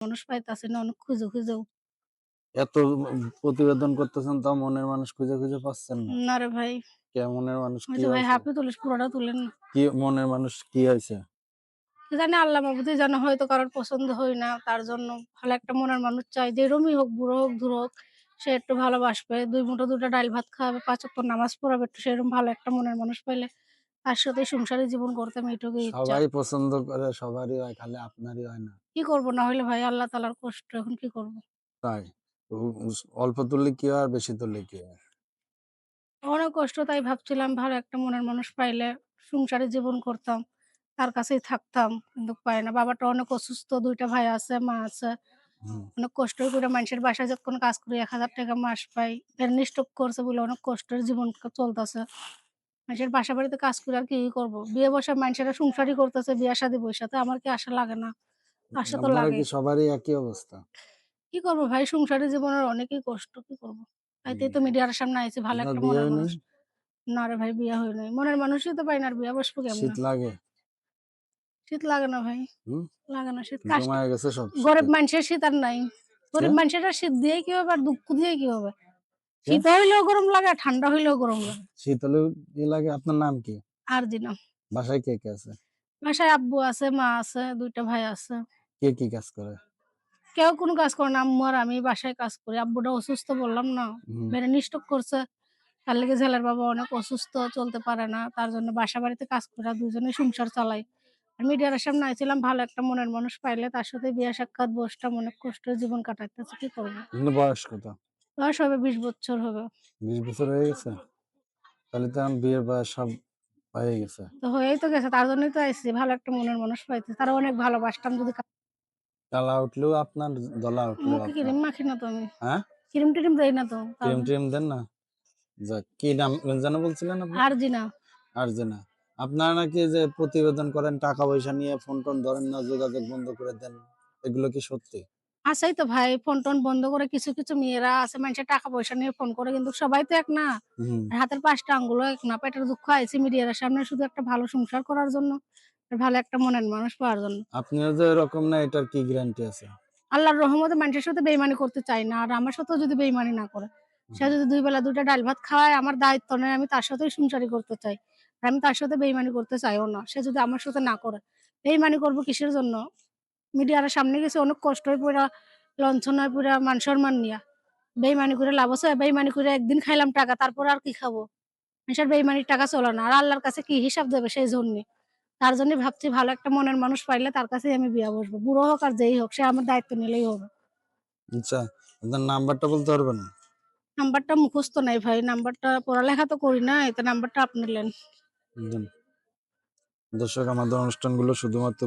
মানুষ পাইতাছি না, অনেক খুঁজে খুঁজেও। এত প্রতিবেদন করতেছেন তাও মনের মানুষ খুঁজে খুঁজে পাচ্ছেন না। না রে ভাই। কে মনের মানুষ ওই কি যে ভাই হয়েছে? হাফই তুলিস, পুরোটা তুলেন না। কি মনের মানুষ কি হয়েছে? কি জানি আল্লাহ মাবুদই জানে, হয়তো কারোর পছন্দ হই না। তার জন্য ভালো একটা মনের মানুষ চাই। যেরমই হোক, বুড়ো হোক, ধুরো হোক, সে একটু ভালোবাসবে। ২ মুঠো ২ টা ডাইল ভাত খাওয়াবে, ৫ ওয়াক্ত নামাজ পড়াবে। একটু সেরকম ভালো একটা মনের মানুষ পাইলে তার সাথে সংসারে জীবন করতে আমি এটুকুই ইচ্ছা। সবাই পছন্দ করে, সবারই হয়, খালি আপনারই হয় না। কি করব, না হইলে ভাই আল্লাহ তাআলার কষ্ট, এখন কি করব? তাই? অল্প তুললে কি হয় আর বেশি তুললে কি হয়? অনেক কষ্ট, তাই ভাবছিলাম ভালো একটা মনের মানুষ পাইলে সংসারে জীবন করতাম। তার কাছেই থাকতাম। কিন্তু পাই না। বাবাটা অনেক অসুস্থ, ২ টা ভাই আছে, মা আছে। হুম। অনেক কষ্ট করে মানুষের বাসায় যতক্ষণ কাজ করি ৳১,০০০ মাস পাই। ব্রেইন স্ট্রোক করছে বলে অনেক কষ্টের জীবন চলতেছে। মানুষের বাসা বাড়িতে কাজ করে আর কি করব? বিয়ে বসে মানুষেরা সংসারই করতেছে বিয়া-শাদী বইসা। তো আমার কি আশা লাগে না? আশা তো আপনারা কি লাগেই। সবারই একই অবস্থা? কি করব ভাই, সংসারের জীবনের অনেকই কষ্ট। কি করব? তাইতেই হুম। তো মিডিয়ার সামনে আইছি, ভালো আপনার একটা বিয়ে মনের হয়নি? মানুষ। না রে ভাই, বিয়া হয় নাই। মনের মানুষই তো পাই না, আর বিয়া বসবো শীত কেমনে? লাগে? শীত লাগে না ভাই। হুম? লাগে না শীত। জমায়ে গেছে সব গরিব শীতে। মানুষের শীত আর নাই। কে? গরিব মানুষের আর শীত দিয়ে কি হবে আর দুঃখ দিয়ে কি হবে? কে? শীত হইলেও গরম লাগে, আর ঠান্ডা হইলেও গরম লাগে। শীত হলেও কি লাগে? আপনার নাম কি? আরজিনা। বাসায় কে কে আছে? বাসায় আব্বু আছে, মা আছে, ২ টা ভাই আছে। কে কি কাজ করে? কেউ কোনো কাজ করে না। আম্মু আর আমি বাসায় কাজ করি। আব্বুটা অসুস্থ বললাম না। হুম। ব্রেইন স্ট্রোক করছে। তার লেগে ছেলের বাবা অনেক অসুস্থ, চলতে পারে না। তার জন্য বাসা-বাড়িতে কাজ কইরা ২ জনেই সংসার চালাই। আর মিডিয়ার সামনে আইছিলাম ভালো একটা মনের মানুষ পাইলে তার সাথে বিয়ে সাক্ষাৎ বসতাম, অনেক কষ্টের জীবন কাটাইতেছি। কি করব? আপনার বয়স কত? বয়স হবে ২০ বছর হবে। ২০ বছর হয়ে গেছে? তাহলে তো এখন বিয়ের বয়স সব হয়ে গেছে। তো হয়েই তো গেছে। তার জন্যই তো আইছি। ভালো একটা মনের মানুষ পাইতে। তারে অনেক ভালোবাসতাম। যদি কালা উঠলেও আপনার, দলা উঠলেও মুখে আপনার। ক্রিম মাখি না তো আমি। হ্যাঁ? ক্রিম-ট্রিম দেই না তো। তার ক্রিম-ট্রিম দেন না? যাক, কি নাম যেন বলছিলেন আপনি? আরজিনা। আরজেনা। আপনারা নাকি যে প্রতিবেদন করেন, টাকা-পয়সা নিয়ে ফোন-টোন ধরেন না, যোগাযোগ বন্ধ করে দেন। এগুলো কি সত্যি? আছেই তো ভাই, ফোন-টোন বন্ধ করে কিছু, কিছু মেয়েরা আছে মানুষের টাকা-পয়সা নিয়ে ফোন করে, কিন্তু সবাই তো এক না। হুম। আর হাতের ৫ টা আঙ্গুলও এক না। পেটের দুঃখ আইছি মিডিয়ার সামনে শুধু একটা ভালো সংসার করার জন্য, আর ভালো একটা মনের মানুষ পাওয়ার জন্য। আপনিও যে এরকম না এটার কি গ্যারান্টি আছে? আল্লাহর রহমতে মানুষের সাথে বেইমানি করতে চাই না। আর আমার সাথেও যদি বেইমানি না করে। সে হুম। যদি ২ বেলা ২ টা ডাল ভাত খাওয়ায়, আমার দায়িত্ব নেয়, আমি তার সাথেই সংসারই করতে চাই। আর আমি তার সাথে বেইমানি করতে চাইও না। সে যদি আমার সাথে না করে। বেইমানি করব কিসের জন্য? মিডিয়ার সামনে গেছি অনেক কষ্টই পইড়া, লঞ্ছনায় পইড়া, মান-সম্মান নিয়া। বেইমানি করে লাভ আছে? বেইমানি করে একদিন খাইলাম টাকা, তারপরে আর কি খাবো? মানুষের বেইমানির টাকা চলে না। আর আল্লাহর কাছে কি হিসাব দেবে সেই জন্যে। তার জন্যই ভাবছি ভালো একটা মনের মানুষ পাইলে তার কাছেই আমি বিয়া বসবো। বুড়ো হোক আর যেই হোক, সে আমার দায়িত্ব নিলেই হবে। আচ্ছা, আপনার নাম্বারটা বলতে পারবেন? নাম্বারটা মুখস্থ নাই ভাই। নাম্বারটা পড়ালেখা তো করি নাই। তো নাম্বারটা আপনি লেন। দেন। দর্শক, আমাদের অনুষ্ঠানগুলো শুধুমাত্র